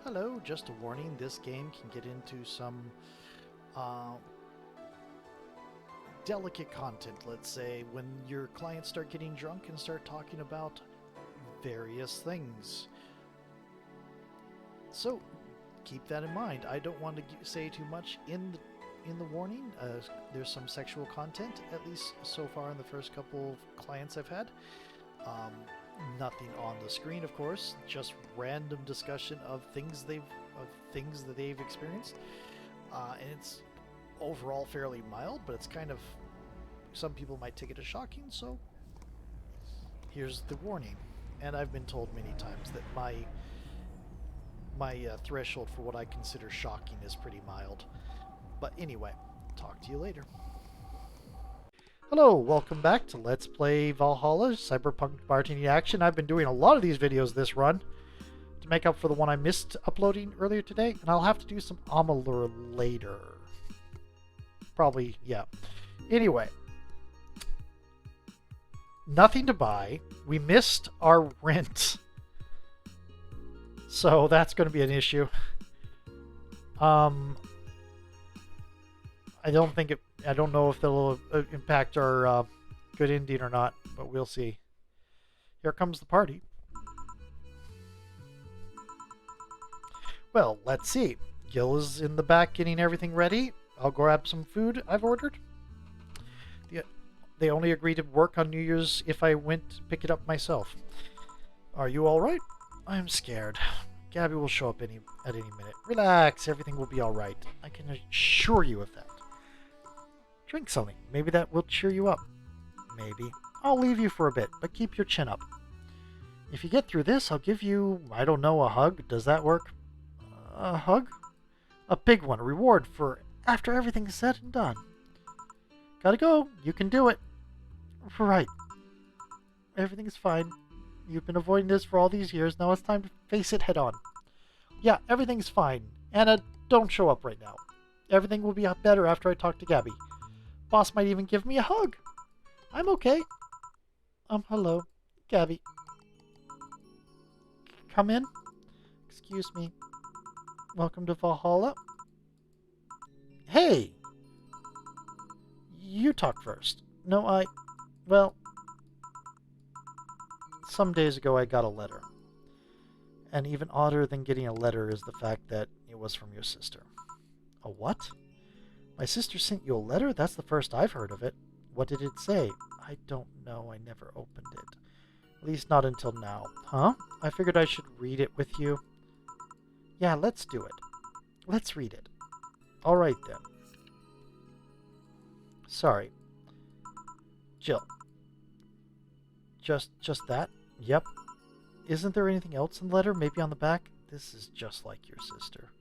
Hello, just a warning, this game can get into some uh, delicate content, let's say, when your clients start getting drunk and start talking about various things. So, keep that in mind. I don't want to say too much in the warning. There's some sexual content, at least so far in the first couple of clients I've had. Um, Nothing on the screen, of course, just random discussion of things that they've experienced, and it's overall fairly mild, but it's kind of, some people might take it as shocking. So here's the warning. And I've been told many times that my threshold for what I consider shocking is pretty mild. But anyway, talk to you later. Hello, welcome back to Let's Play Valhalla, Cyberpunk Bartending Action. I've been doing a lot of these videos this run to make up for the one I missed uploading earlier today, and I'll have to do some Amalur later. Probably, yeah. Anyway, nothing to buy. We missed our rent, so that's going to be an issue. I don't know if that'll impact our good ending or not, but we'll see. Here comes the party. Well, let's see. Gil is in the back getting everything ready. I'll grab some food I've ordered. They only agreed to work on New Year's if I went to pick it up myself. Are you all right? I'm scared. Gabby will show up at any minute. Relax, everything will be all right. I can assure you of that. Drink something. Maybe that will cheer you up. Maybe. I'll leave you for a bit, but keep your chin up. If you get through this, I'll give you, I don't know, a hug. Does that work? A hug? A big one. A reward for after everything's said and done. Gotta go. You can do it. Right. Everything's fine. You've been avoiding this for all these years. Now it's time to face it head on. Yeah, everything's fine. Anna, don't show up right now. Everything will be better after I talk to Gabby. Boss might even give me a hug. I'm okay. Hello. Gabby. Come in. Excuse me. Welcome to Valhalla. Hey! You talk first. No, well, some days ago I got a letter. And even odder than getting a letter is the fact that it was from your sister. A what? My sister sent you a letter? That's the first I've heard of it. What did it say? I don't know. I never opened it. At least not until now. Huh? I figured I should read it with you. Yeah, let's do it. Let's read it. All right, then. Sorry. Jill. Just that? Yep. Isn't there anything else in the letter? Maybe on the back? This is just like your sister.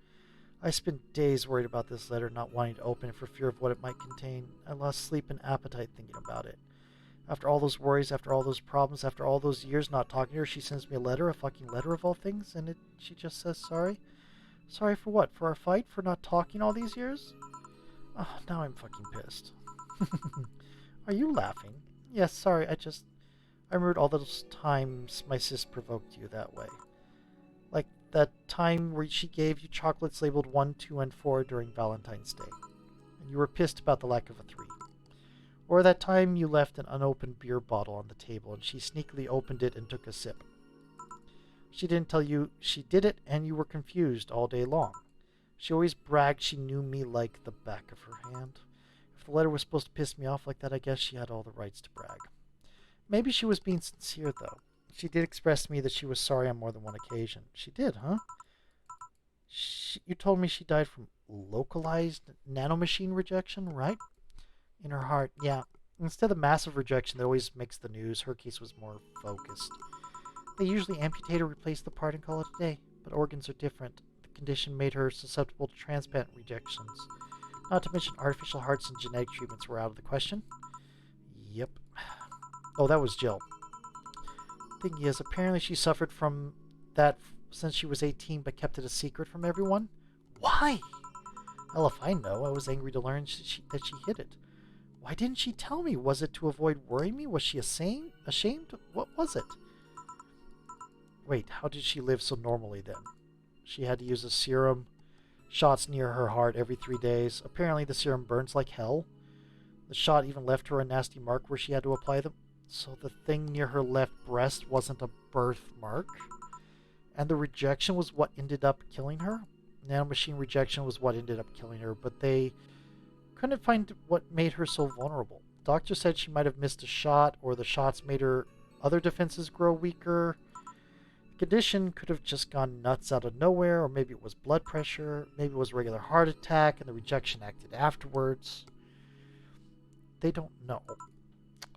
I spent days worried about this letter, not wanting to open it for fear of what it might contain. I lost sleep and appetite thinking about it. After all those worries, after all those problems, after all those years not talking to her, she sends me a letter, a fucking letter of all things, and she just says sorry? Sorry for what? For our fight? For not talking all these years? Oh, now I'm fucking pissed. Are you laughing? Yes, sorry, I remembered all those times my sis provoked you that way. Like that time where she gave you chocolates labeled 1, 2, and 4 during Valentine's Day. And you were pissed about the lack of a 3. Or that time you left an unopened beer bottle on the table and she sneakily opened it and took a sip. She didn't tell you she did it and you were confused all day long. She always bragged she knew me like the back of her hand. If the letter was supposed to piss me off like that, I guess she had all the rights to brag. Maybe she was being sincere, though. She did express to me that she was sorry on more than one occasion. She did, huh? You told me she died from localized nanomachine rejection, right? In her heart, yeah. Instead of massive rejection that always makes the news, her case was more focused. They usually amputate or replace the part and call it a day, but organs are different. The condition made her susceptible to transplant rejections. Not to mention artificial hearts and genetic treatments were out of the question. Yep. Oh, that was Jill. Thing is, apparently she suffered from that since she was 18, but kept it a secret from everyone. Why? Hell if I know. I was angry to learn that she hid it. Why didn't she tell me? Was it to avoid worrying me? Was she ashamed? What was it? Wait, how did she live so normally then? She had to use a serum, shots near her heart every 3 days. Apparently the serum burns like hell. The shot even left her a nasty mark where she had to apply them. So the thing near her left breast wasn't a birthmark. And the rejection was what ended up killing her. Nanomachine rejection was what ended up killing her, but they couldn't find what made her so vulnerable. Doctor said she might have missed a shot, or the shots made her other defenses grow weaker. The condition could have just gone nuts out of nowhere, or maybe it was blood pressure, maybe it was a regular heart attack, and the rejection acted afterwards. They don't know.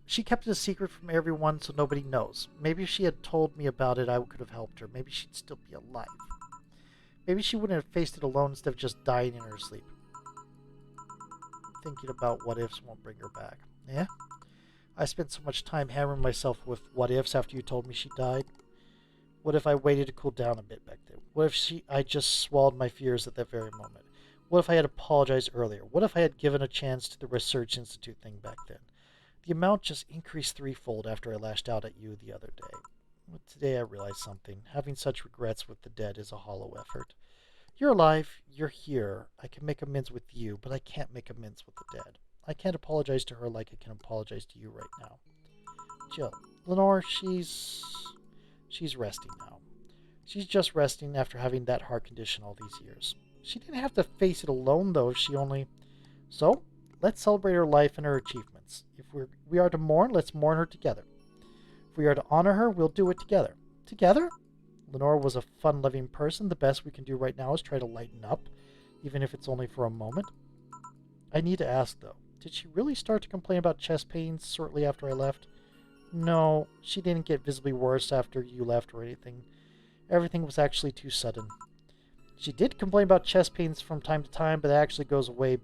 She kept it a secret from everyone, so nobody knows. Maybe if she had told me about it, I could have helped her. Maybe she'd still be alive. Maybe she wouldn't have faced it alone instead of just dying in her sleep. Thinking about what ifs won't bring her back. Yeah? I spent so much time hammering myself with what ifs after you told me she died. What if I waited to cool down a bit back then? What if I just swallowed my fears at that very moment? What if I had apologized earlier? What if I had given a chance to the Research Institute thing back then? The amount just increased threefold after I lashed out at you the other day. But today I realized something. Having such regrets with the dead is a hollow effort. You're alive, you're here. I can make amends with you, but I can't make amends with the dead. I can't apologize to her like I can apologize to you right now. Jill, Lenore, she's resting now. She's just resting after having that heart condition all these years. She didn't have to face it alone, though, if she only... So, let's celebrate her life and her achievements. If we are to mourn, let's mourn her together. If we are to honor her, we'll do it together. Together? Lenore was a fun-loving person. The best we can do right now is try to lighten up, even if it's only for a moment. I need to ask, though, did she really start to complain about chest pains shortly after I left? No, she didn't get visibly worse after you left or anything. Everything was actually too sudden. She did complain about chest pains from time to time, but that actually goes way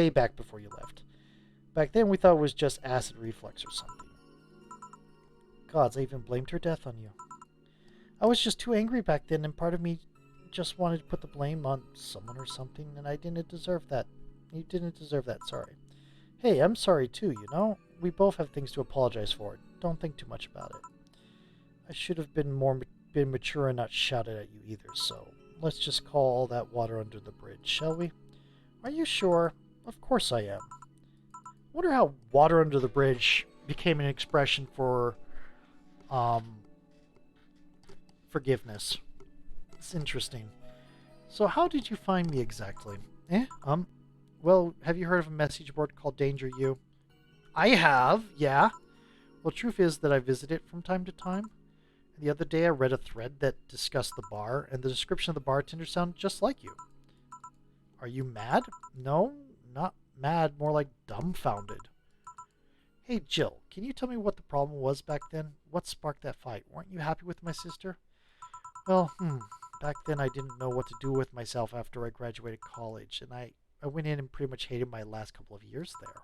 back before you left. Back then we thought it was just acid reflux or something. Gods, I even blamed her death on you. I was just too angry back then, and part of me just wanted to put the blame on someone or something, and I didn't deserve that. You didn't deserve that, sorry. Hey, I'm sorry too, you know? We both have things to apologize for. Don't think too much about it. I should have been mature and not shouted at you either, so let's just call all that water under the bridge, shall we? Are you sure? Of course I am. I wonder how water under the bridge became an expression for forgiveness. It's interesting. So how did you find me exactly? Well, have you heard of a message board called Danger U? I have, yeah. Well, truth is that I visit it from time to time. The other day I read a thread that discussed the bar, and the description of the bartender sounded just like you. Are you mad? No, not mad, more like dumbfounded. Hey, Jill, can you tell me what the problem was back then? What sparked that fight? Weren't you happy with my sister? Well, back then I didn't know what to do with myself after I graduated college, and I went in and pretty much hated my last couple of years there.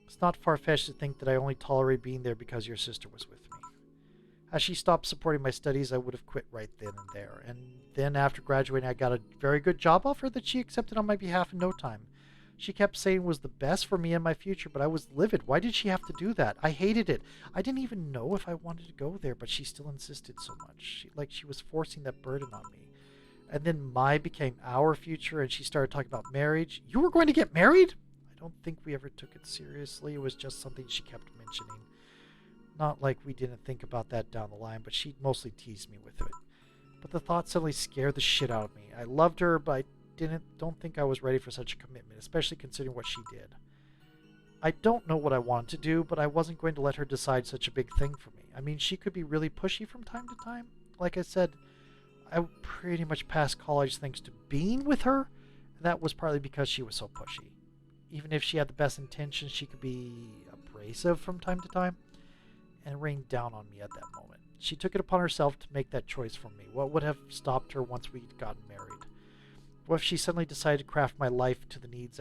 It's not far-fetched to think that I only tolerated being there because your sister was with me. As she stopped supporting my studies, I would have quit right then and there. And then after graduating, I got a very good job offer that she accepted on my behalf in no time. She kept saying it was the best for me and my future, but I was livid. Why did she have to do that? I hated it. I didn't even know if I wanted to go there, but she still insisted so much. She was forcing that burden on me. And then my became our future, and she started talking about marriage. You were going to get married? I don't think we ever took it seriously. It was just something she kept mentioning. Not like we didn't think about that down the line, but she mostly teased me with it. But the thought suddenly scared the shit out of me. I loved her, but I don't think I was ready for such a commitment, especially considering what she did. I don't know what I wanted to do, but I wasn't going to let her decide such a big thing for me. I mean, she could be really pushy from time to time. Like I said, I pretty much passed college thanks to being with her, and that was partly because she was so pushy. Even if she had the best intentions, she could be abrasive from time to time, and rained down on me at that moment. She took it upon herself to make that choice for me. What would have stopped her once we'd gotten married? What if she suddenly decided to craft my life to her needs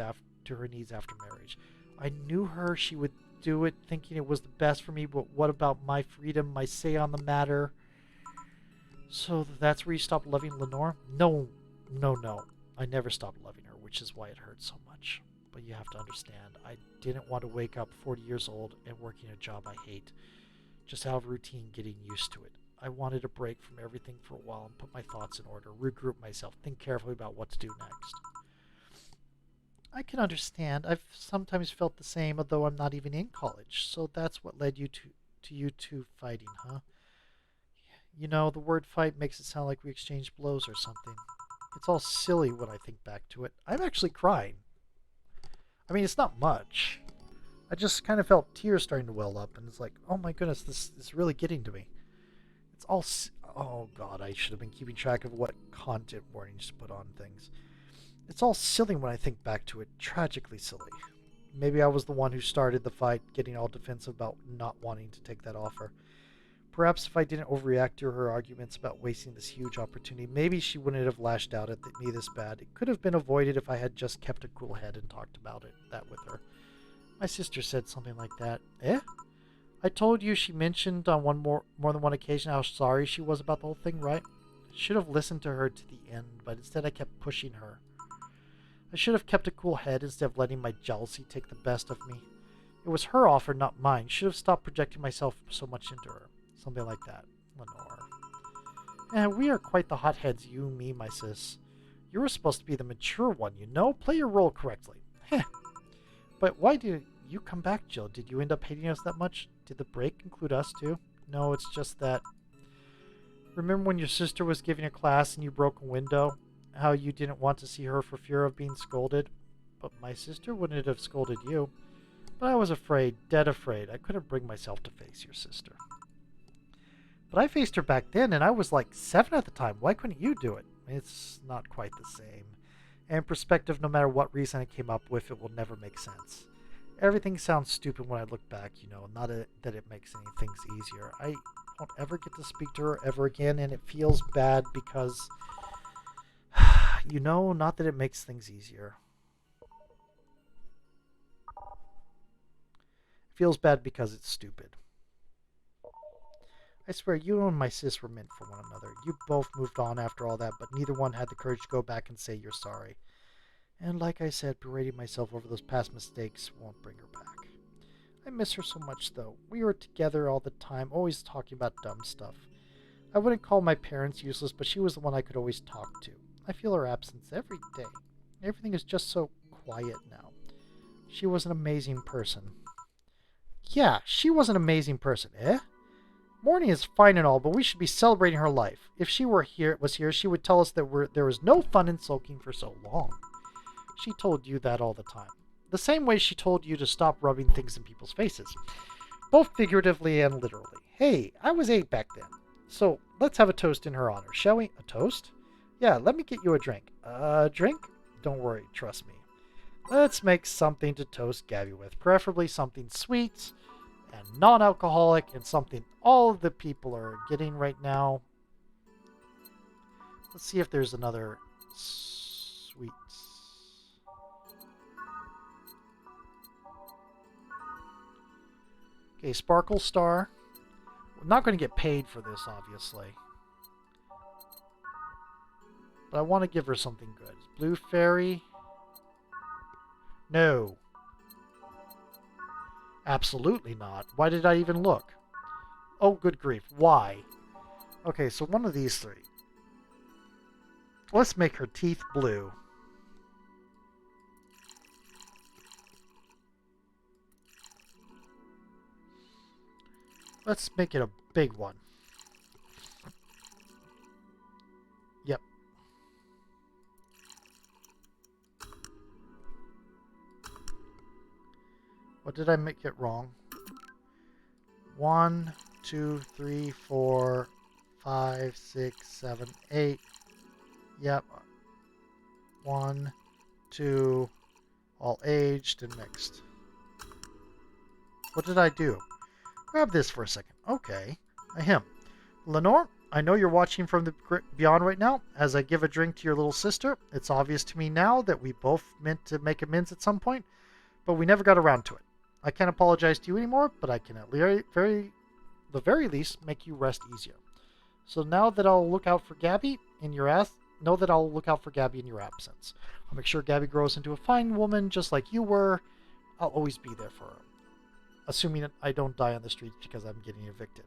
after marriage? I knew her. She would do it thinking it was the best for me, but what about my freedom, my say on the matter? So that's where you stopped loving Lenore? No. I never stopped loving her, which is why it hurt so much. But you have to understand, I didn't want to wake up 40 years old and working a job I hate. Just out of routine, getting used to it. I wanted a break from everything for a while and put my thoughts in order, regroup myself, think carefully about what to do next. I can understand. I've sometimes felt the same, although I'm not even in college. So that's what led to you two fighting, huh? You know, the word fight makes it sound like we exchanged blows or something. It's all silly when I think back to it. I'm actually crying. I mean, it's not much. I just kind of felt tears starting to well up, and it's like, oh my goodness, this is really getting to me. It's all. Oh god, I should have been keeping track of what content warnings to put on things. It's all silly when I think back to it. Tragically silly. Maybe I was the one who started the fight, getting all defensive about not wanting to take that offer. Perhaps if I didn't overreact to her arguments about wasting this huge opportunity, maybe she wouldn't have lashed out at me this bad. It could have been avoided if I had just kept a cool head and talked about that with her. My sister said something like that. Eh? I told you she mentioned on more than one occasion how sorry she was about the whole thing, right? I should have listened to her to the end, but instead I kept pushing her. I should have kept a cool head instead of letting my jealousy take the best of me. It was her offer, not mine. Should have stopped projecting myself so much into her. Something like that. Lenore. We are quite the hotheads, you, me, my sis. You were supposed to be the mature one, you know? Play your role correctly. Heh. But why did you come back, Jill? Did you end up hating us that much? Did the break include us, too? No, it's just that... Remember when your sister was giving a class and you broke a window? How you didn't want to see her for fear of being scolded? But my sister wouldn't have scolded you. But I was afraid, dead afraid. I couldn't bring myself to face your sister. But I faced her back then, and I was like 7 at the time. Why couldn't you do it? It's not quite the same. And in perspective, no matter what reason I came up with, it will never make sense. Everything sounds stupid when I look back, you know, not that it makes any things easier. I won't ever get to speak to her ever again, and it feels bad because, you know, not that it makes things easier. It feels bad because it's stupid. I swear, you and my sis were meant for one another. You both moved on after all that, but neither one had the courage to go back and say you're sorry. And like I said, berating myself over those past mistakes won't bring her back. I miss her so much, though. We were together all the time, always talking about dumb stuff. I wouldn't call my parents useless, but she was the one I could always talk to. I feel her absence every day. Everything is just so quiet now. She was an amazing person. Yeah, she was an amazing person, eh? Mourning is fine and all, but we should be celebrating her life. If she was here, she would tell us that there was no fun in sulking for so long. She told you that all the time. The same way she told you to stop rubbing things in people's faces. Both figuratively and literally. Hey, I was 8 back then. So, let's have a toast in her honor, shall we? A toast? Yeah, let me get you a drink. A drink? Don't worry, trust me. Let's make something to toast Gabby with. Preferably something sweet and non-alcoholic, and something all of the people are getting right now. Let's see if there's another sweet. Okay, Sparkle Star. We're not going to get paid for this, obviously. But I want to give her something good. Blue Fairy. No. Absolutely not. Why did I even look? Oh, good grief. Why? Okay, so one of these three. Let's make her teeth blue. Let's make it a big one. Yep. What did I make it wrong? 1, 2, 3, 4, 5, 6, 7, 8. Yep. 1, 2, all aged and mixed. What did I do? Grab this for a second. Okay. Ahem. Lenore, I know you're watching from the beyond right now. As I give a drink to your little sister, it's obvious to me now that we both meant to make amends at some point, but we never got around to it. I can't apologize to you anymore, but I can at the very least make you rest easier. So now that I'll look out for Gabby in your absence. I'll make sure Gabby grows into a fine woman just like you were. I'll always be there for her. Assuming I don't die on the streets because I'm getting evicted.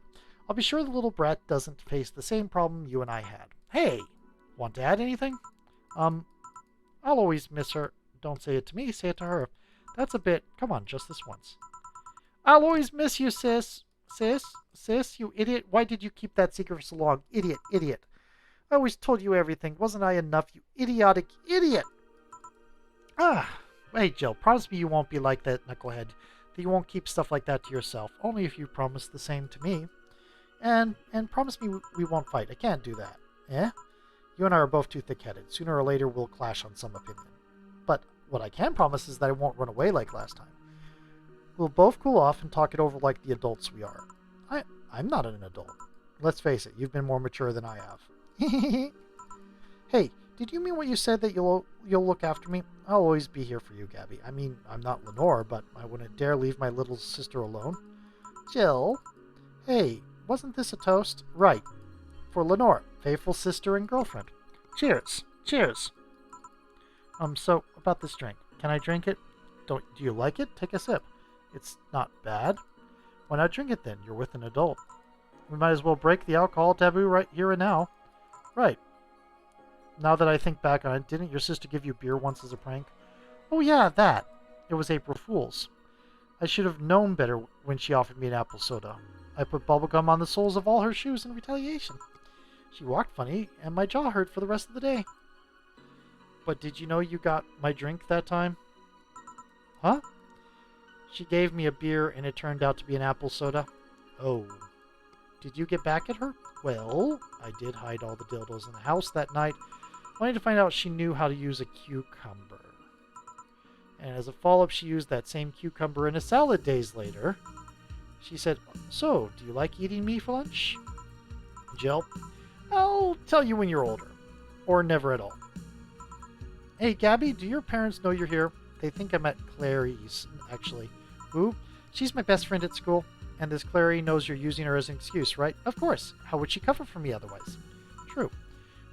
I'll be sure the little brat doesn't face the same problem you and I had. Hey, want to add anything? I'll always miss her. Don't say it to me, say it to her. That's a bit. Come on, just this once. I'll always miss you, sis. Sis, you idiot. Why did you keep that secret for so long? Idiot. I always told you everything. Wasn't I enough, you idiotic idiot? Hey, Jill, promise me you won't be like that knucklehead. That you won't keep stuff like that to yourself. Only if you promise the same to me. And promise me we won't fight. I can't do that. Eh? You and I are both too thick-headed. Sooner or later we'll clash on some opinion. But what I can promise is that I won't run away like last time. We'll both cool off and talk it over like the adults we are. I'm not an adult. Let's face it, you've been more mature than I have. Hey, did you mean what you said that you'll look after me? I'll always be here for you, Gabby. I mean, I'm not Lenore, but I wouldn't dare leave my little sister alone. Jill? Hey, wasn't this a toast? Right. For Lenore, faithful sister and girlfriend. Cheers. Cheers. So, about this drink. Can I drink it? Do you like it? Take a sip. It's not bad. Why not drink it then? You're with an adult. We might as well break the alcohol taboo right here and now. Right. Now that I think back on it, didn't your sister give you beer once as a prank? Oh yeah, that. It was April Fool's. I should have known better when she offered me an apple soda. I put bubblegum on the soles of all her shoes in retaliation. She walked funny, and my jaw hurt for the rest of the day. But did you know you got my drink that time? Huh? She gave me a beer, and it turned out to be an apple soda. Oh. Did you get back at her? Well, I did hide all the dildos in the house that night, only to find out she knew how to use a cucumber. And as a follow-up, she used that same cucumber in a salad days later. She said, so, do you like eating me for lunch? Jill, I'll tell you when you're older. Or never at all. Hey, Gabby, do your parents know you're here? They think I'm at Clary's, actually. Who? She's my best friend at school. And this Clary knows you're using her as an excuse, right? Of course. How would she cover for me otherwise? True.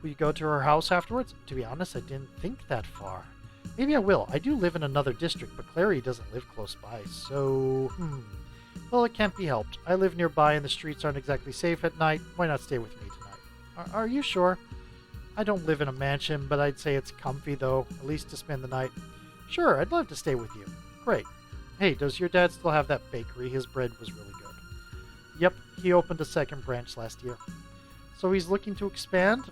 Will you go to her house afterwards? To be honest, I didn't think that far. Maybe I will. I do live in another district, but Clary doesn't live close by, so... Well, it can't be helped. I live nearby and the streets aren't exactly safe at night. Why not stay with me tonight? Are you sure? I don't live in a mansion, but I'd say it's comfy, though, at least to spend the night. Sure, I'd love to stay with you. Great. Hey, does your dad still have that bakery? His bread was really good. Yep, he opened a second branch last year. So he's looking to expand?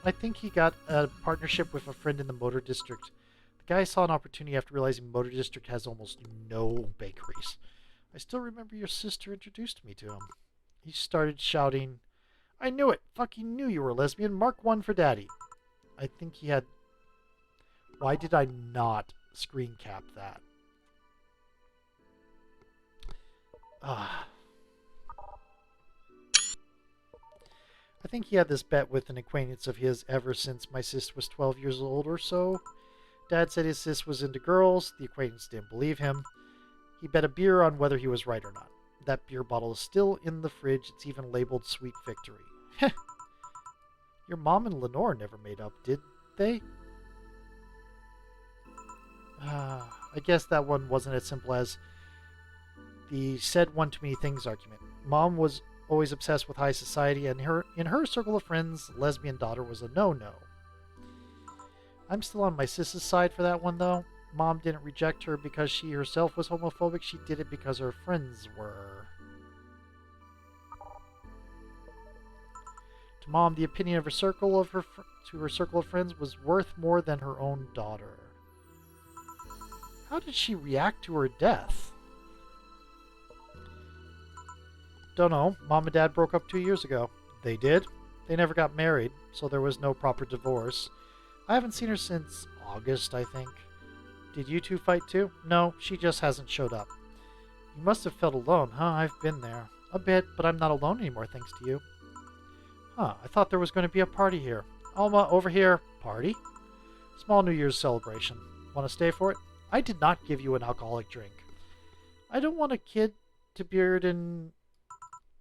I think he got a partnership with a friend in the Motor District. The guy saw an opportunity after realizing Motor District has almost no bakeries. I still remember your sister introduced me to him. He started shouting, I knew it! Fucking knew you were a lesbian! Mark 1 for Daddy! I think he had... Why did I not screen cap that? I think he had this bet with an acquaintance of his ever since my sis was 12 years old or so. Dad said his sis was into girls. The acquaintance didn't believe him. He bet a beer on whether he was right or not. That beer bottle is still in the fridge. It's even labeled Sweet Victory. Your mom and Lenore never made up, did they? I guess that one wasn't as simple as the said one too many things argument. Mom was always obsessed with high society, and in her circle of friends, lesbian daughter was a no-no. I'm still on my sis's side for that one, though. Mom didn't reject her because she herself was homophobic. She did it because her friends were. To Mom, the opinion of her circle of her circle of friends was worth more than her own daughter. How did she react to her death? Don't know. Mom and Dad broke up 2 years ago. They did? They never got married, so there was no proper divorce. I haven't seen her since August, I think. Did you two fight too? No, she just hasn't showed up. You must have felt alone, huh? I've been there. A bit, but I'm not alone anymore thanks to you. Huh, I thought there was going to be a party here. Alma, over here. Party? Small New Year's celebration. Want to stay for it? I did not give you an alcoholic drink. I don't want a kid to beard and...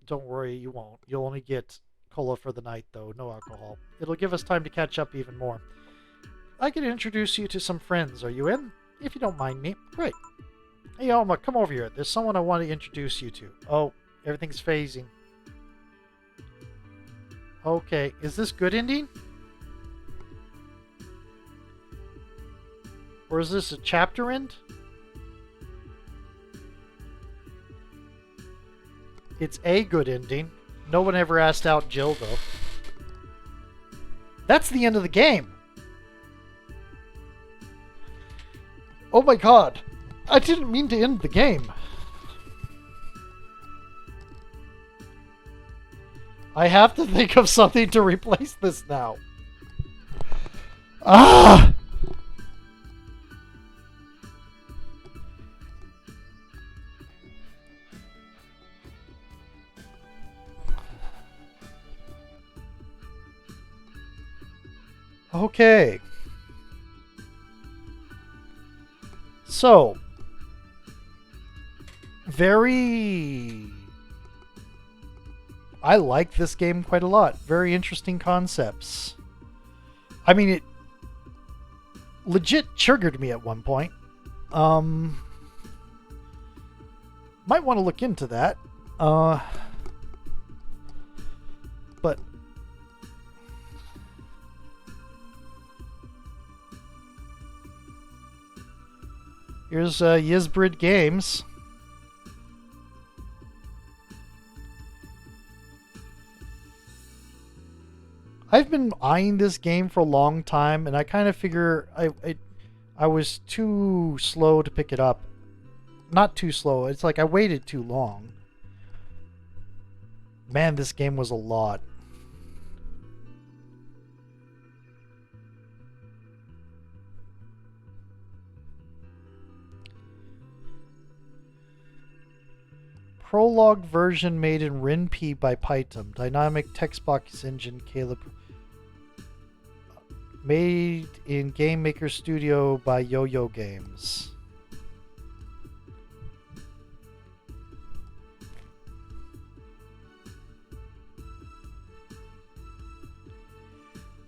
Don't worry, you won't. You'll only get cola for the night, though. No alcohol. It'll give us time to catch up even more. I could introduce you to some friends. Are you in? If you don't mind me. Great. Hey, Alma, come over here. There's someone I want to introduce you to. Oh, everything's phasing. Okay, is this good ending? Or is this a chapter end? It's a good ending. No one ever asked out Jill, though. That's the end of the game. Oh my god. I didn't mean to end the game. I have to think of something to replace this now. Ah! Okay. So, I like this game quite a lot. Very interesting concepts. I mean, it legit triggered me at one point. Might want to look into that. But here's Yizbrid Games. I've been eyeing this game for a long time, and I kind of figure I was too slow to pick it up. Not too slow. It's like I waited too long. Man, this game was a lot. Prologue version made in RenP by Python. Dynamic text box engine Caleb. Made in Game Maker Studio by Yo-Yo Games.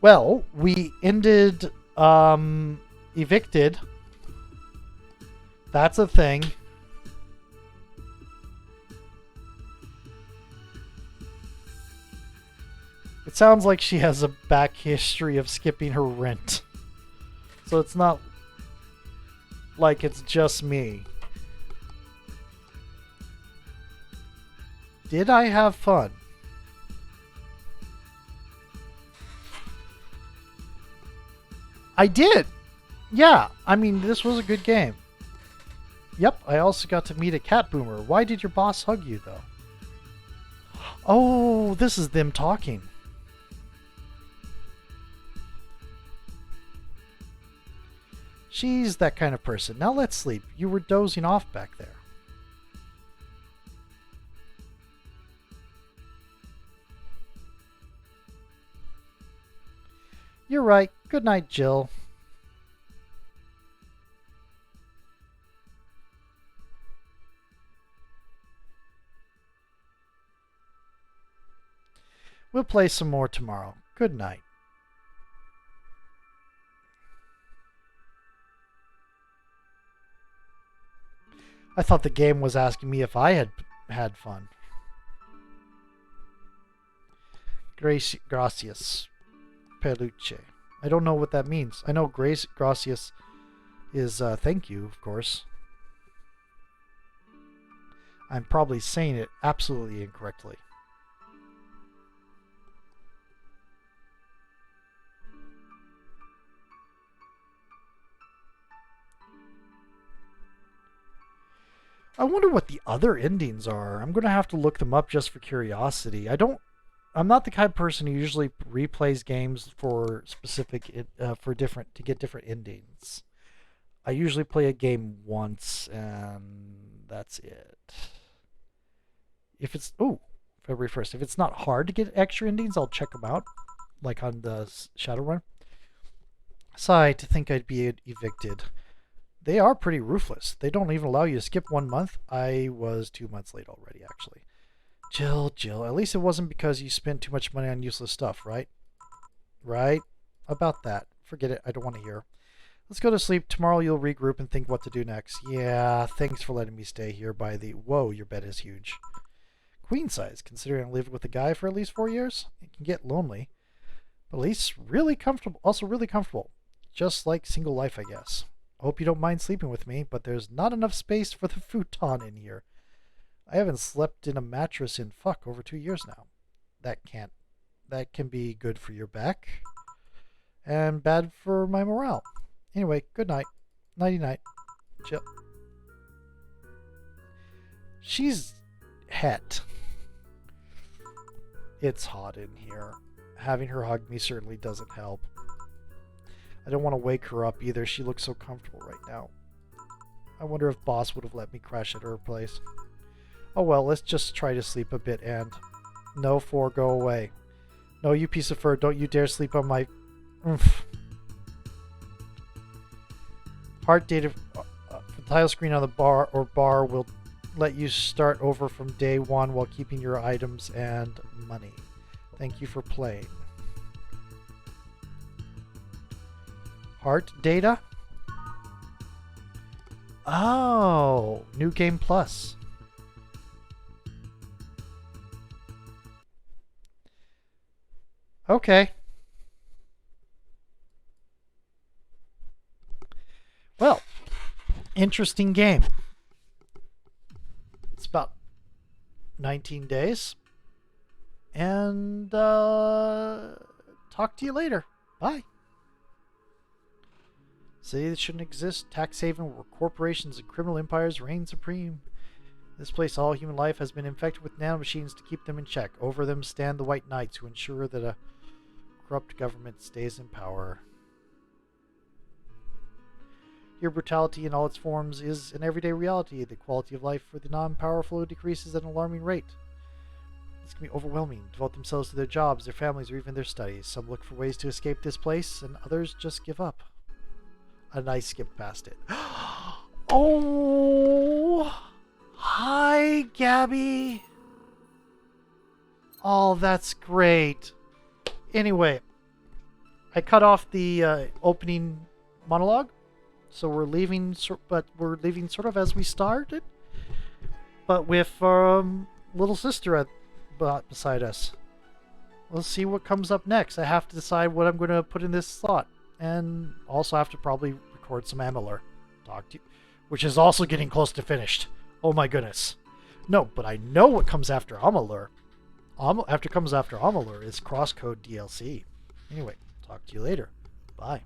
Well, we ended evicted. That's a thing. It sounds like she has a back history of skipping her rent. So it's not like it's just me. Did I have fun? I did! Yeah, I mean, this was a good game. Yep, I also got to meet a cat boomer. Why did your boss hug you, though? Oh, this is them talking. She's that kind of person. Now let's sleep. You were dozing off back there. You're right. Good night, Jill. We'll play some more tomorrow. Good night. I thought the game was asking me if I had had fun. Gracias. Peluche. I don't know what that means. I know gracias is thank you, of course. I'm probably saying it absolutely incorrectly. I wonder what the other endings are. I'm going to have to look them up just for curiosity. I'm not the kind of person who usually replays games for to get different endings. I usually play a game once and that's it. If it's February 1st. If it's not hard to get extra endings, I'll check them out, like on the Shadowrun. Sigh to think I'd be evicted. They are pretty ruthless. They don't even allow you to skip 1 month. I was 2 months late already, actually. Jill, at least it wasn't because you spent too much money on useless stuff, right? Right? About that. Forget it. I don't want to hear. Let's go to sleep. Tomorrow you'll regroup and think what to do next. Yeah, thanks for letting me stay here by the... Whoa, your bed is huge. Queen size, considering I lived with a guy for at least 4 years. It can get lonely, but at least really comfortable. Also really comfortable. Just like single life, I guess. Hope you don't mind sleeping with me, but there's not enough space for the futon in here. I haven't slept in a mattress in over 2 years now. That can be good for your back and bad for my morale. Anyway, good night. Nighty night. Chill. She's het. It's hot in here. Having her hug me certainly doesn't help. I don't want to wake her up either. She looks so comfortable right now. I wonder if Boss would have let me crash at her place. Oh well, let's just try to sleep a bit and... No, go away. No, you piece of fur, don't you dare sleep on my... Heart data... the title screen on the bar will let you start over from day one while keeping your items and money. Thank you for playing. Heart data? Oh, new game plus. Okay. Well, interesting game. It's about 19 days. And talk to you later. Bye. City that shouldn't exist, tax haven where corporations and criminal empires reign supreme. This place, all human life has been infected with nanomachines to keep them in check. Over them stand the White Knights who ensure that a corrupt government stays in power. Here, brutality in all its forms is an everyday reality. The quality of life for the non-powerful decreases at an alarming rate. This can be overwhelming. Devote themselves to their jobs, their families, or even their studies. Some look for ways to escape this place, and others just give up. And I skipped past it. Oh! Hi, Gabby! Oh, that's great. Anyway, I cut off the opening monologue, so we're leaving, sort of as we started, but with little sister beside us. We'll see what comes up next. I have to decide what I'm going to put in this slot, and also have to probably record some Amalur. Talk to you, which is also getting close to finished. Oh my goodness. No, but I know what comes after Amalur. After Amalur is Crosscode DLC. Anyway, talk to you later. Bye.